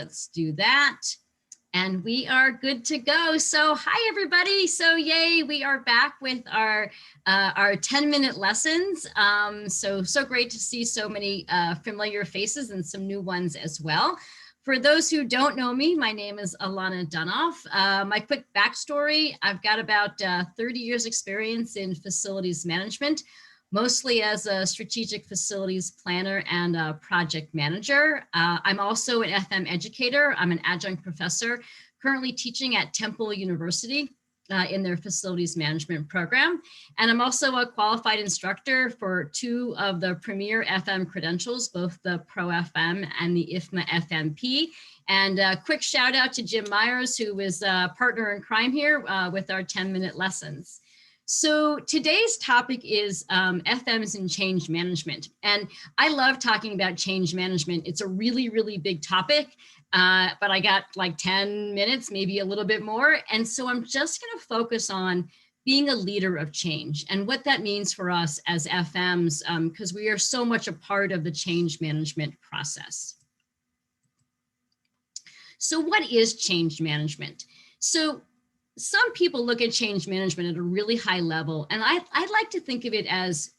Let's do that. And we are good to go. So hi, everybody. So yay, we are back with our 10-minute lessons. So great to see so many familiar faces and some new ones as well. For those who don't know me, my name is Alana Dunoff. My quick backstory, I've got about 30 years experience in facilities management, mostly as a strategic facilities planner and a project manager. I'm also an FM educator. I'm an adjunct professor, currently teaching at Temple University in their facilities management program. And I'm also a qualified instructor for 2 of the premier FM credentials, both the Pro FM and the IFMA FMP. And a quick shout out to Jim Myers, who is a partner in crime here with our 10-minute lessons. So today's topic is FMs and change management. And I love talking about change management. It's a really, really big topic, but I got like 10 minutes, maybe a little bit more. And so I'm just going to focus on being a leader of change and what that means for us as FMs, because we are so much a part of the change management process. So what is change management? So some people look at change management at a really high level, and I like to think of it as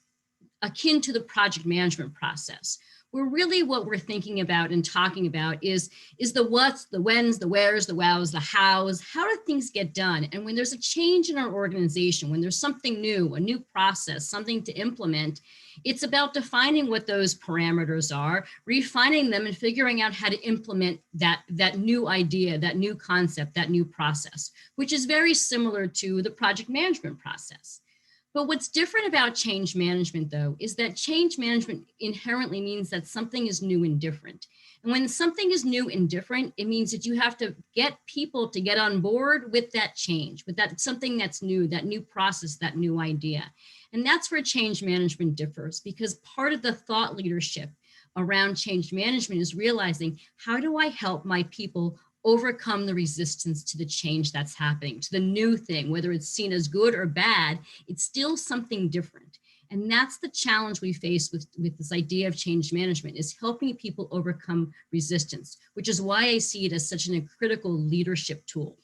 akin to the project management process, where really what we're thinking about and talking about is the what's, the when's, the where's, the wow's, the how's, how do things get done? And when there's a change in our organization, when there's something new, a new process, something to implement, it's about defining what those parameters are, refining them and figuring out how to implement that new idea, that new concept, that new process, which is very similar to the project management process. But what's different about change management, though, is that change management inherently means that something is new and different. And when something is new and different, it means that you have to get people to get on board with that change, with that something that's new, that new process, that new idea. And that's where change management differs, because part of the thought leadership around change management is realizing, how do I help my people overcome the resistance to the change that's happening, to the new thing, whether it's seen as good or bad, it's still something different. And that's the challenge we face with this idea of change management, is helping people overcome resistance, which is why I see it as such a critical leadership tool.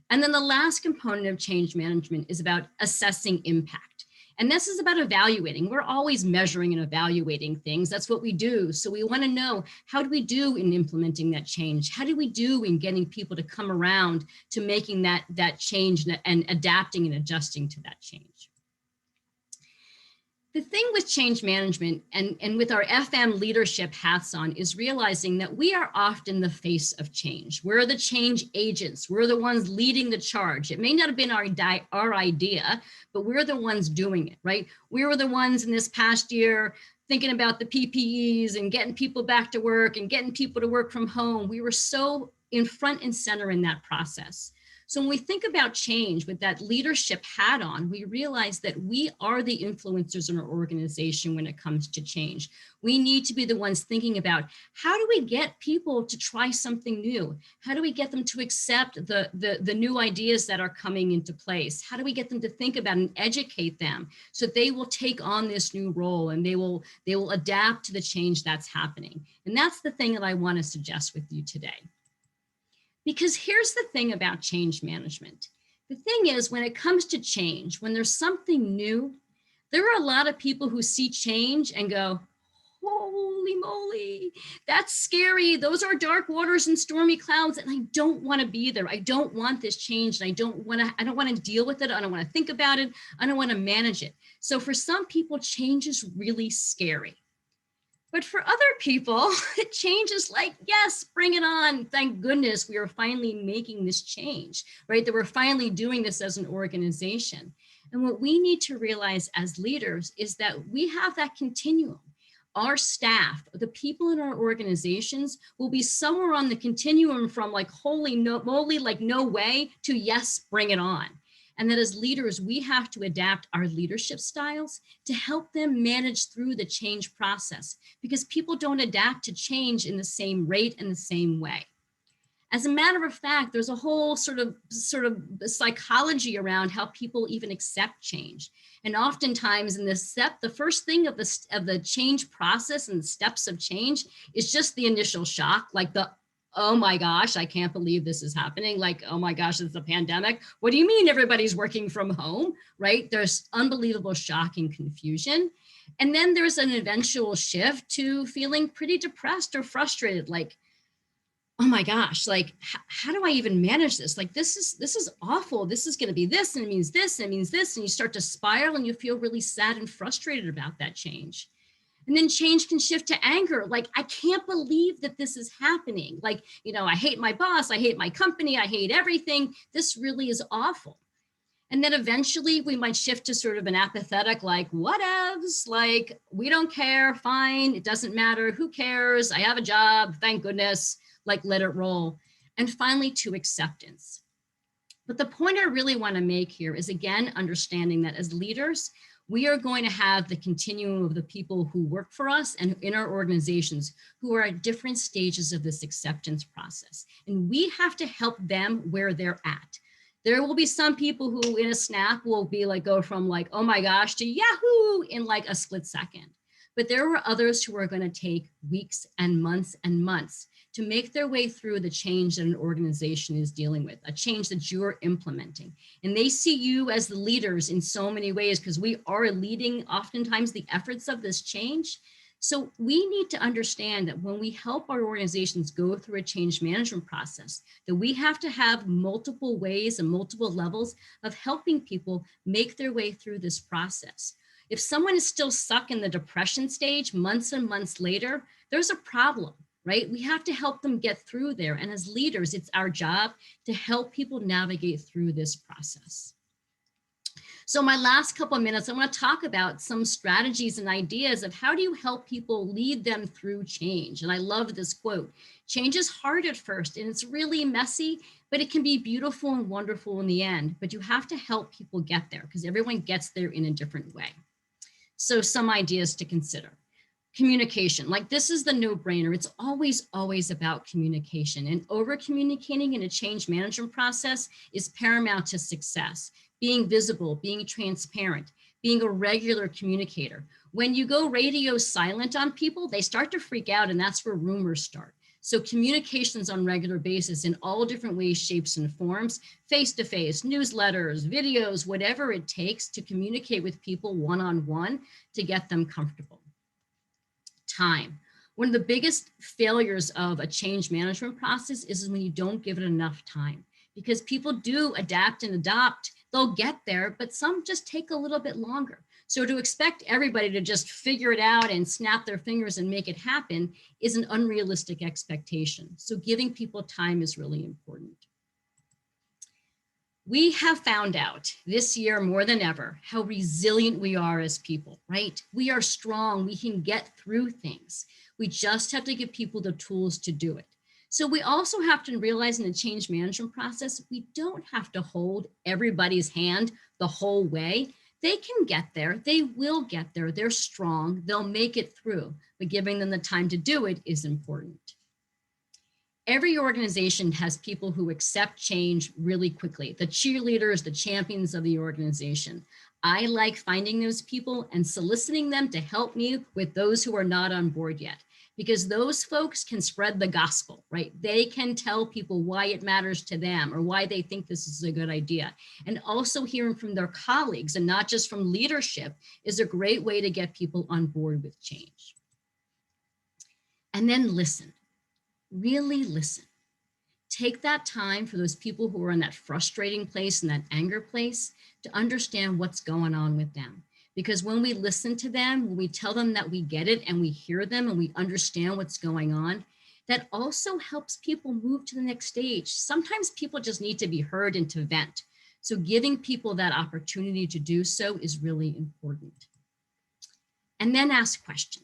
And then the last component of change management is about assessing impact. And this is about evaluating. We're always measuring and evaluating things. That's what we do. So we want to know, how do we do in implementing that change? How do we do in getting people to come around to making that change and adapting and adjusting to that change? The thing with change management and with our FM leadership hats on is realizing that we are often the face of change. We're the change agents. We're the ones leading the charge. It may not have been our idea, but we're the ones doing it, right? We were the ones in this past year thinking about the PPEs and getting people back to work and getting people to work from home. We were so in front and center in that process. So when we think about change with that leadership hat on, we realize that we are the influencers in our organization when it comes to change. We need to be the ones thinking about, how do we get people to try something new? How do we get them to accept the new ideas that are coming into place? How do we get them to think about and educate them so they will take on this new role and they will adapt to the change that's happening? And that's the thing that I want to suggest with you today. Because here's the thing about change management. The thing is, when it comes to change, when there's something new, there are a lot of people who see change and go, holy moly, that's scary. Those are dark waters and stormy clouds, and I don't want to be there. I don't want this change, and I don't want to deal with it. I don't want to think about it. I don't want to manage it. So for some people, change is really scary. But for other people, change is like, yes, bring it on. Thank goodness we are finally making this change, right? That we're finally doing this as an organization. And what we need to realize as leaders is that we have that continuum. Our staff, the people in our organizations, will be somewhere on the continuum from like, holy moly, like no way, to yes, bring it on. And that as leaders, we have to adapt our leadership styles to help them manage through the change process, because people don't adapt to change in the same rate and the same way. As a matter of fact, there's a whole sort of psychology around how people even accept change. And oftentimes in the first thing of the change process and the steps of change is just the initial shock, like the, oh my gosh, I can't believe this is happening. Like, oh my gosh, it's a pandemic. What do you mean everybody's working from home, right? There's unbelievable shock and confusion. And then there's an eventual shift to feeling pretty depressed or frustrated, like, oh my gosh, like, how do I even manage this? Like, this is awful. This is going to be this, and it means this, and it means this. And you start to spiral and you feel really sad and frustrated about that change. And then change can shift to anger. Like, I can't believe that this is happening. Like, I hate my boss. I hate my company. I hate everything. This really is awful. And then eventually we might shift to sort of an apathetic, like, whatevs, like, we don't care, fine, it doesn't matter, who cares, I have a job, thank goodness, like, let it roll. And finally, to acceptance. But the point I really want to make here is, again, understanding that as leaders, we are going to have the continuum of the people who work for us and in our organizations who are at different stages of this acceptance process. And we have to help them where they're at. There will be some people who in a snap will be like, go from like, oh my gosh, to Yahoo in like a split second. But there were others who are going to take weeks and months to make their way through the change that an organization is dealing with, a change that you're implementing. And they see you as the leaders in so many ways, because we are leading oftentimes the efforts of this change. So we need to understand that when we help our organizations go through a change management process, that we have to have multiple ways and multiple levels of helping people make their way through this process. If someone is still stuck in the depression stage months and months later, there's a problem, right? We have to help them get through there. And as leaders, it's our job to help people navigate through this process. So my last couple of minutes, I want to talk about some strategies and ideas of how do you help people lead them through change. And I love this quote: change is hard at first and it's really messy, but it can be beautiful and wonderful in the end. But you have to help people get there because everyone gets there in a different way. So some ideas to consider. Communication, like this is the no-brainer. It's always about communication, and over communicating in a change management process is paramount to success. Being visible, being transparent, being a regular communicator. When you go radio silent on people, they start to freak out, and that's where rumors start. So communications on a regular basis in all different ways, shapes, and forms, face-to-face, newsletters, videos, whatever it takes to communicate with people one-on-one to get them comfortable. Time. One of the biggest failures of a change management process is when you don't give it enough time, because people do adapt and adopt. They'll get there, but some just take a little bit longer. So to expect everybody to just figure it out and snap their fingers and make it happen is an unrealistic expectation. So giving people time is really important. We have found out this year more than ever how resilient we are as people, right? We are strong, we can get through things. We just have to give people the tools to do it. So we also have to realize in the change management process, we don't have to hold everybody's hand the whole way. They can get there, they will get there, they're strong, they'll make it through, but giving them the time to do it is important. Every organization has people who accept change really quickly, the cheerleaders, the champions of the organization. I like finding those people and soliciting them to help me with those who are not on board yet, because those folks can spread the gospel, right? They can tell people why it matters to them or why they think this is a good idea. And also hearing from their colleagues and not just from leadership is a great way to get people on board with change. And then listen. Really listen. Take that time for those people who are in that frustrating place and that anger place to understand what's going on with them. Because when we listen to them, when we tell them that we get it and we hear them and we understand what's going on, that also helps people move to the next stage. Sometimes people just need to be heard and to vent. So giving people that opportunity to do so is really important. And then ask questions.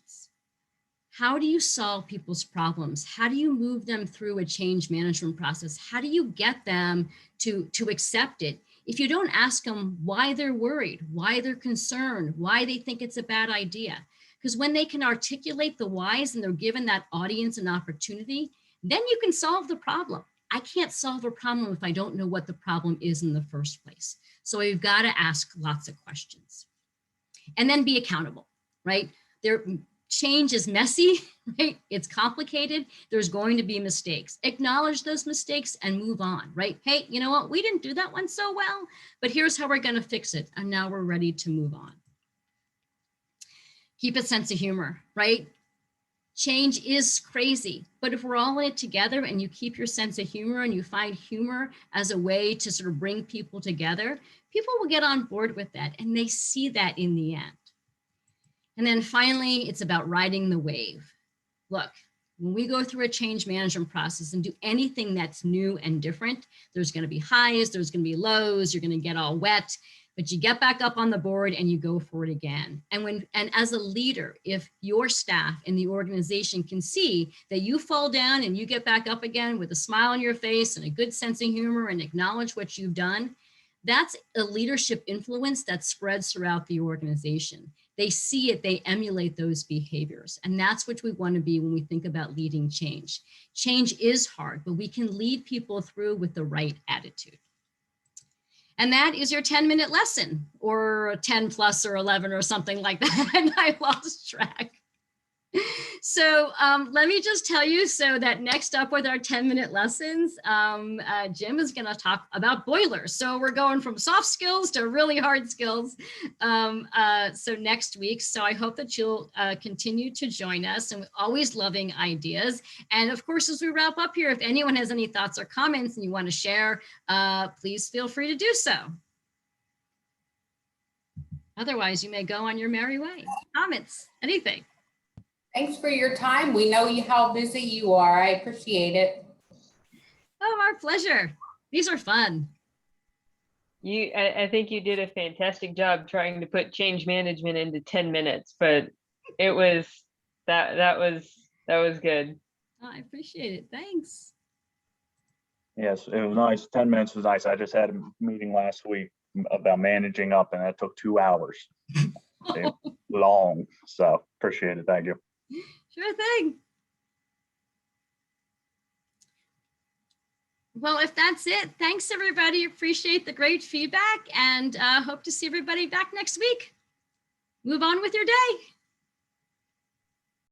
How do you solve people's problems? How do you move them through a change management process? How do you get them to accept it? If you don't ask them why they're worried, why they're concerned, why they think it's a bad idea. Because when they can articulate the whys and they're given that audience an opportunity, then you can solve the problem. I can't solve a problem if I don't know what the problem is in the first place. So we've got to ask lots of questions. And then be accountable, right? Change is messy, right? It's complicated. There's going to be mistakes. Acknowledge those mistakes and move on, right? Hey, you know what? We didn't do that one so well, but here's how we're going to fix it. And now we're ready to move on. Keep a sense of humor, right? Change is crazy, but if we're all in it together and you keep your sense of humor and you find humor as a way to sort of bring people together, people will get on board with that, and they see that in the end. And then finally, it's about riding the wave. Look, when we go through a change management process and do anything that's new and different, there's going to be highs, there's going to be lows, you're going to get all wet, but you get back up on the board and you go for it again. And as a leader, if your staff and the organization can see that you fall down and you get back up again with a smile on your face and a good sense of humor and acknowledge what you've done, that's a leadership influence that spreads throughout the organization. They see it, they emulate those behaviors. And that's what we want to be when we think about leading change. Change is hard, but we can lead people through with the right attitude. And that is your 10-minute lesson, or 10 plus or 11 or something like that. And I lost track. So let me just tell you, so that next up with our 10-minute lessons, Jim is going to talk about boilers. So we're going from soft skills to really hard skills. So next week, so I hope that you'll continue to join us, and always loving ideas. And of course, as we wrap up here, if anyone has any thoughts or comments and you want to share, please feel free to do so. Otherwise, you may go on your merry way. Comments, anything. Thanks for your time. We know how busy you are. I appreciate it. Oh, our pleasure. These are fun. I think you did a fantastic job trying to put change management into 10 minutes, but it was, that was good. Oh, I appreciate it. Thanks. Yes, it was nice. 10 minutes was nice. I just had a meeting last week about managing up, and that took 2 hours. Long. So appreciate it. Thank you. Sure thing. Well, if that's it, thanks everybody. Appreciate the great feedback, and hope to see everybody back next week. Move on with your day.